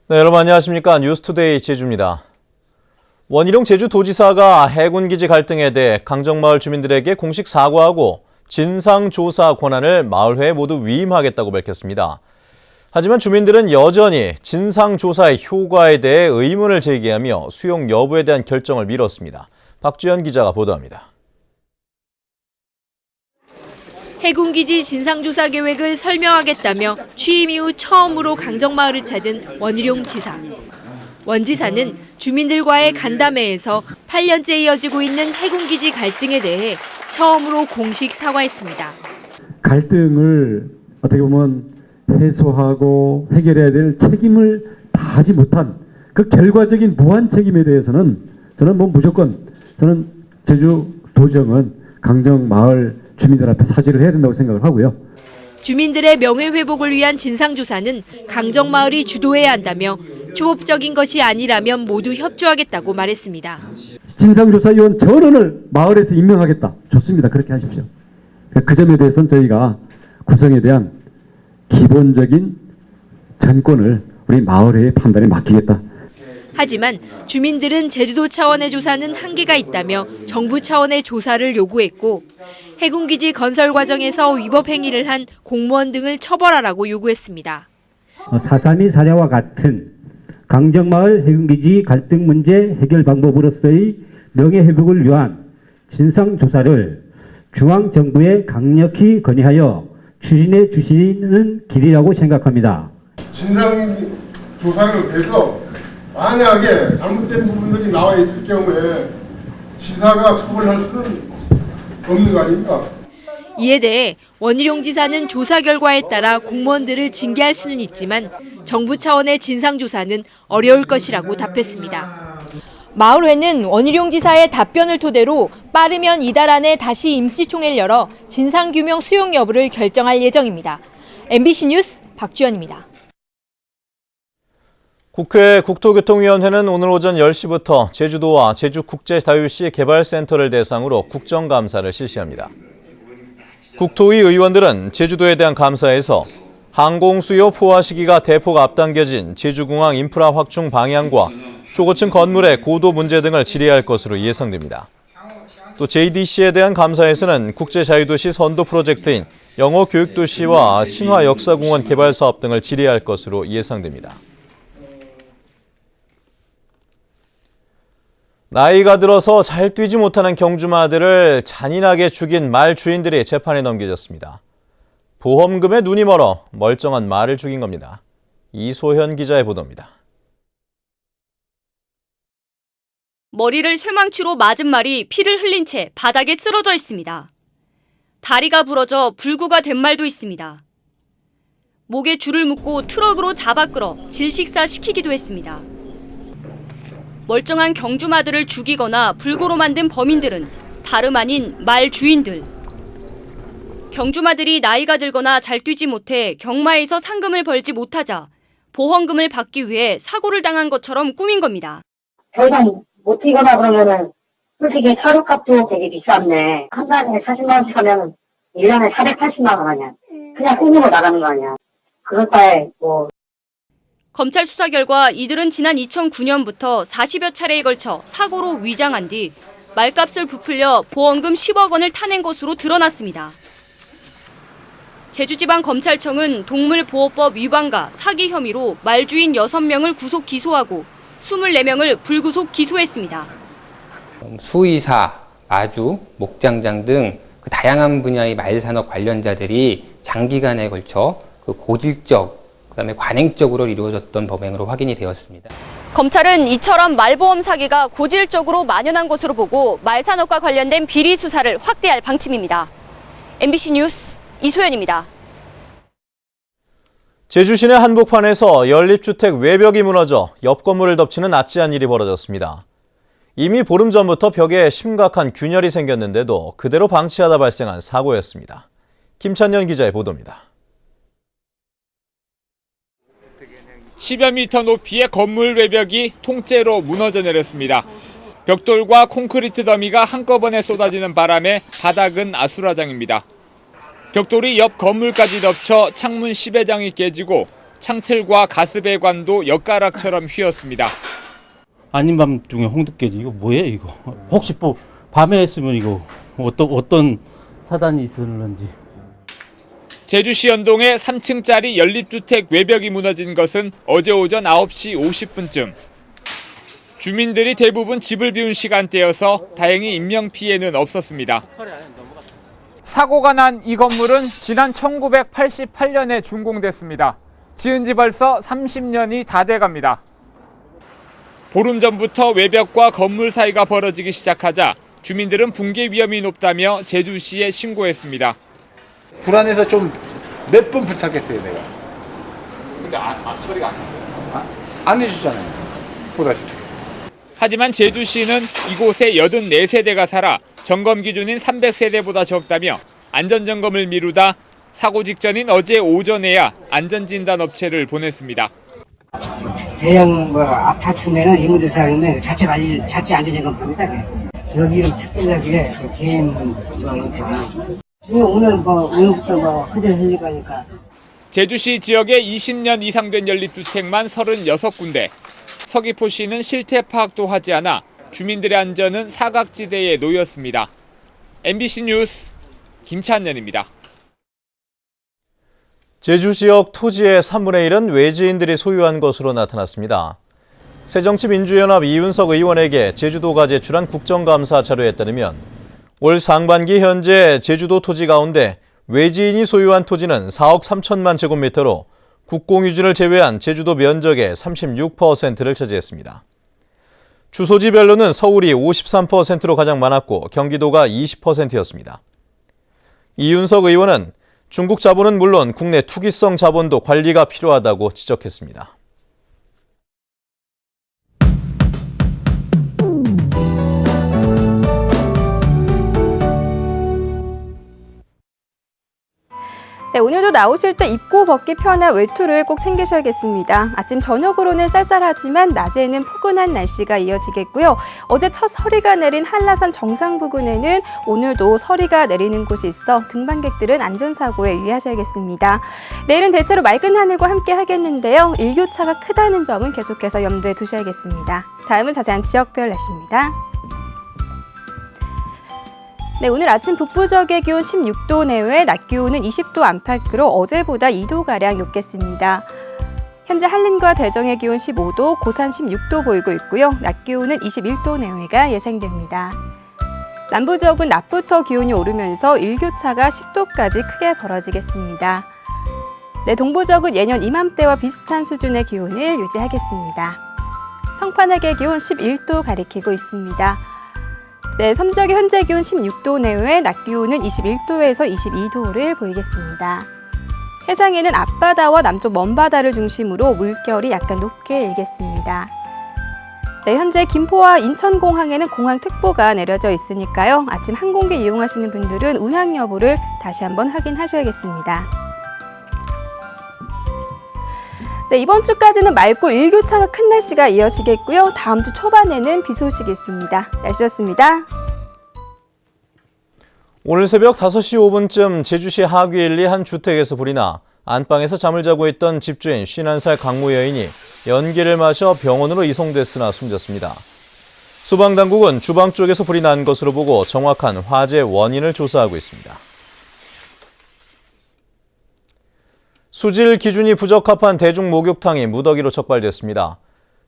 네, 여러분 안녕하십니까. 뉴스투데이 제주입니다. 원희룡 제주도지사가 해군기지 갈등에 대해 강정마을 주민들에게 공식 사과하고 진상조사 권한을 마을회에 모두 위임하겠다고 밝혔습니다. 하지만 주민들은 여전히 진상조사의 효과에 대해 의문을 제기하며 수용 여부에 대한 결정을 미뤘습니다. 박주연 기자가 보도합니다. 해군기지 진상조사 계획을 설명하겠다며 취임 이후 처음으로 강정마을을 찾은 원희룡 지사. 원 지사는 주민들과의 간담회에서 8년째 이어지고 있는 해군기지 갈등에 대해 처음으로 공식 사과했습니다. 갈등을 어떻게 보면 해소하고 해결해야 될 책임을 다하지 못한 그 결과적인 무한 책임에 대해서는 저는 무조건 제주도정은 강정마을 주민들 앞에 사죄를 해야 된다고 생각을 하고요. 주민들의 명예회복을 위한 진상조사는 강정마을이 주도해야 한다며 초법적인 것이 아니라면 모두 협조하겠다고 말했습니다. 진상조사위원 전원을 마을에서 임명하겠다. 좋습니다. 그렇게 하십시오. 그 점에 대해서는 저희가 구성에 대한 기본적인 전권을 우리 마을회의 판단에 맡기겠다. 하지만 주민들은 제주도 차원의 조사는 한계가 있다며 정부 차원의 조사를 요구했고 해군기지 건설 과정에서 위법 행위를 한 공무원 등을 처벌하라고 요구했습니다. 4.3이 사례와 같은 강정마을 해군기지 갈등 문제 해결 방법으로서의 명예회복을 위한 진상조사를 중앙정부에 강력히 건의하여 추진해 주시는 길이라고 생각합니다. 진상조사를 해서 만약에 잘못된 부분들이 나와 있을 경우에 지사가 처벌할 수는 없는 거 아닙니까? 이에 대해 원희룡 지사는 조사 결과에 따라 공무원들을 징계할 수는 있지만 정부 차원의 진상조사는 어려울 것이라고 답했습니다. 마을회는 원희룡 지사의 답변을 토대로 빠르면 이달 안에 다시 임시총회를 열어 진상규명 수용 여부를 결정할 예정입니다. MBC 뉴스 박주연입니다. 국회 국토교통위원회는 오늘 오전 10시부터 제주도와 제주국제자유시 개발센터를 대상으로 국정감사를 실시합니다. 국토위 의원들은 제주도에 대한 감사에서 항공수요 포화 시기가 대폭 앞당겨진 제주공항 인프라 확충 방향과 초고층 건물의 고도 문제 등을 질의할 것으로 예상됩니다. 또 JDC에 대한 감사에서는 국제자유도시 선도 프로젝트인 영어교육도시와 신화역사공원 개발 사업 등을 질의할 것으로 예상됩니다. 나이가 들어서 잘 뛰지 못하는 경주마들을 잔인하게 죽인 말 주인들이 재판에 넘겨졌습니다. 보험금에 눈이 멀어 멀쩡한 말을 죽인 겁니다. 이소현 기자의 보도입니다. 머리를 쇠망치로 맞은 말이 피를 흘린 채 바닥에 쓰러져 있습니다. 다리가 부러져 불구가 된 말도 있습니다. 목에 줄을 묶고 트럭으로 잡아 끌어 질식사 시키기도 했습니다. 멀쩡한 경주마들을 죽이거나 불구로 만든 범인들은 다름 아닌 말 주인들. 경주마들이 나이가 들거나 잘 뛰지 못해 경마에서 상금을 벌지 못하자 보험금을 받기 위해 사고를 당한 것처럼 꾸민 겁니다. 더 이상 못 뛰거나 그러면은 솔직히 차료값도 되게 비쌌네. 한 달에 40만 원씩 하면 1년에 480만 원 아니야. 그냥 꿈으로 나가는 거 아니야. 그럴 바에 검찰 수사 결과 이들은 지난 2009년부터 40여 차례에 걸쳐 사고로 위장한 뒤 말값을 부풀려 보험금 10억 원을 타낸 것으로 드러났습니다. 제주지방검찰청은 동물보호법 위반과 사기 혐의로 말주인 6명을 구속 기소하고 24명을 불구속 기소했습니다. 수의사, 마주, 목장장 등 그 다양한 분야의 말산업 관련자들이 장기간에 걸쳐 그 고질적 그다음에 관행적으로 이루어졌던 범행으로 확인이 되었습니다. 검찰은 이처럼 말보험 사기가 고질적으로 만연한 것으로 보고 말산업과 관련된 비리 수사를 확대할 방침입니다. MBC 뉴스 이소연입니다. 제주 시내 한복판에서 연립주택 외벽이 무너져 옆 건물을 덮치는 아찔한 일이 벌어졌습니다. 이미 보름 전부터 벽에 심각한 균열이 생겼는데도 그대로 방치하다 발생한 사고였습니다. 김찬년 기자의 보도입니다. 10여 미터 높이의 건물 외벽이 통째로 무너져 내렸습니다. 벽돌과 콘크리트 더미가 한꺼번에 쏟아지는 바람에 바닥은 아수라장입니다. 벽돌이 옆 건물까지 덮쳐 창문 10여 장이 깨지고 창틀과 가스배관도 엿가락처럼 휘었습니다. 아닌 밤중에 홍두깨지. 이거 뭐예요 이거? 혹시 뭐 밤에 했으면 이거 어떤 사단이 있었는지. 제주시 연동의 3층짜리 연립주택 외벽이 무너진 것은 어제 오전 9시 50분쯤. 주민들이 대부분 집을 비운 시간대여서 다행히 인명피해는 없었습니다. 사고가 난 이 건물은 지난 1988년에 준공됐습니다. 지은 지 벌써 30년이 다 돼갑니다. 보름 전부터 외벽과 건물 사이가 벌어지기 시작하자 주민들은 붕괴 위험이 높다며 제주시에 신고했습니다. 불안해서 좀 몇 번 부탁했어요, 내가. 근데 처리가 안 됐어요? 안 해주잖아요. 보다시피. 하지만 제주시는 이곳에 84세대가 살아 점검 기준인 300세대보다 적다며 안전점검을 미루다 사고 직전인 어제 오전에야 안전진단업체를 보냈습니다. 대형 아파트면은 이모들 사람이면 자체 안전점검 합니다. 여기는 특별하게 개인 구조하니까 오늘 오늘부터 허전 흘리고 하니까. 제주시 지역에 20년 이상 된 연립주택만 36군데. 서귀포시는 실태 파악도 하지 않아 주민들의 안전은 사각지대에 놓였습니다. MBC 뉴스 김찬년입니다. 제주 지역 토지의 3분의 1은 외지인들이 소유한 것으로 나타났습니다. 새정치민주연합 이윤석 의원에게 제주도가 제출한 국정감사 자료에 따르면 올 상반기 현재 제주도 토지 가운데 외지인이 소유한 토지는 4억 3천만 제곱미터로 국공유지를 제외한 제주도 면적의 36%를 차지했습니다. 주소지별로는 서울이 53%로 가장 많았고 경기도가 20%였습니다. 이윤석 의원은 중국 자본은 물론 국내 투기성 자본도 관리가 필요하다고 지적했습니다. 네, 오늘도 나오실 때 입고 벗기 편한 외투를 꼭 챙기셔야겠습니다. 아침 저녁으로는 쌀쌀하지만 낮에는 포근한 날씨가 이어지겠고요. 어제 첫 서리가 내린 한라산 정상 부근에는 오늘도 서리가 내리는 곳이 있어 등반객들은 안전사고에 유의하셔야겠습니다. 내일은 대체로 맑은 하늘과 함께 하겠는데요. 일교차가 크다는 점은 계속해서 염두에 두셔야겠습니다. 다음은 자세한 지역별 날씨입니다. 네, 오늘 아침 북부 지역의 기온 16도 내외, 낮 기온은 20도 안팎으로 어제보다 2도가량 높겠습니다. 현재 한림과 대정의 기온 15도, 고산 16도 보이고 있고요. 낮 기온은 21도 내외가 예상됩니다. 남부 지역은 낮부터 기온이 오르면서 일교차가 10도까지 크게 벌어지겠습니다. 네, 동부 지역은 예년 이맘때와 비슷한 수준의 기온을 유지하겠습니다. 성판역의 기온 11도 가리키고 있습니다. 네, 섬지역의 현재 기온 16도 내외, 낮 기온은 21도에서 22도를 보이겠습니다. 해상에는 앞바다와 남쪽 먼바다를 중심으로 물결이 약간 높게 일겠습니다. 네, 현재 김포와 인천공항에는 공항특보가 내려져 있으니까요. 아침 항공기 이용하시는 분들은 운항 여부를 다시 한번 확인하셔야겠습니다. 네, 이번 주까지는 맑고 일교차가 큰 날씨가 이어지겠고요. 다음 주 초반에는 비 소식이 있습니다. 날씨였습니다. 오늘 새벽 5시 5분쯤 제주시 하귀일리 한 주택에서 불이 나 안방에서 잠을 자고 있던 집주인 51살 강모 여인이 연기를 마셔 병원으로 이송됐으나 숨졌습니다. 소방당국은 주방 쪽에서 불이 난 것으로 보고 정확한 화재 원인을 조사하고 있습니다. 수질 기준이 부적합한 대중목욕탕이 무더기로 적발됐습니다.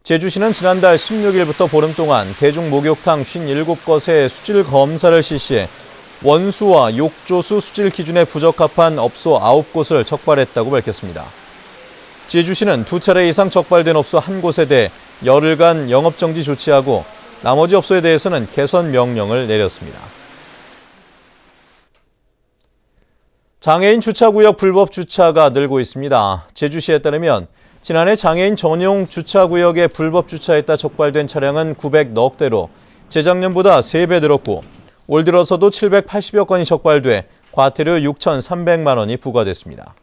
제주시는 지난달 16일부터 보름 동안 대중목욕탕 57곳에 수질 검사를 실시해 원수와 욕조수 수질 기준에 부적합한 업소 9곳을 적발했다고 밝혔습니다. 제주시는 2차례 이상 적발된 업소 1곳에 대해 열흘간 영업정지 조치하고 나머지 업소에 대해서는 개선 명령을 내렸습니다. 장애인 주차구역 불법 주차가 늘고 있습니다. 제주시에 따르면 지난해 장애인 전용 주차구역에 불법 주차했다 적발된 차량은 900여 대로 재작년보다 3배 늘었고 올 들어서도 780여 건이 적발돼 과태료 6,300만 원이 부과됐습니다.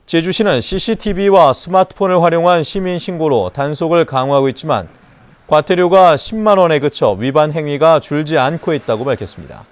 제주시는 CCTV와 스마트폰을 활용한 시민 신고로 단속을 강화하고 있지만 과태료가 10만 원에 그쳐 위반 행위가 줄지 않고 있다고 밝혔습니다.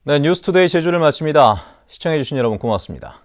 네, 뉴스투데이 제주를 마칩니다. 시청해주신 여러분 고맙습니다.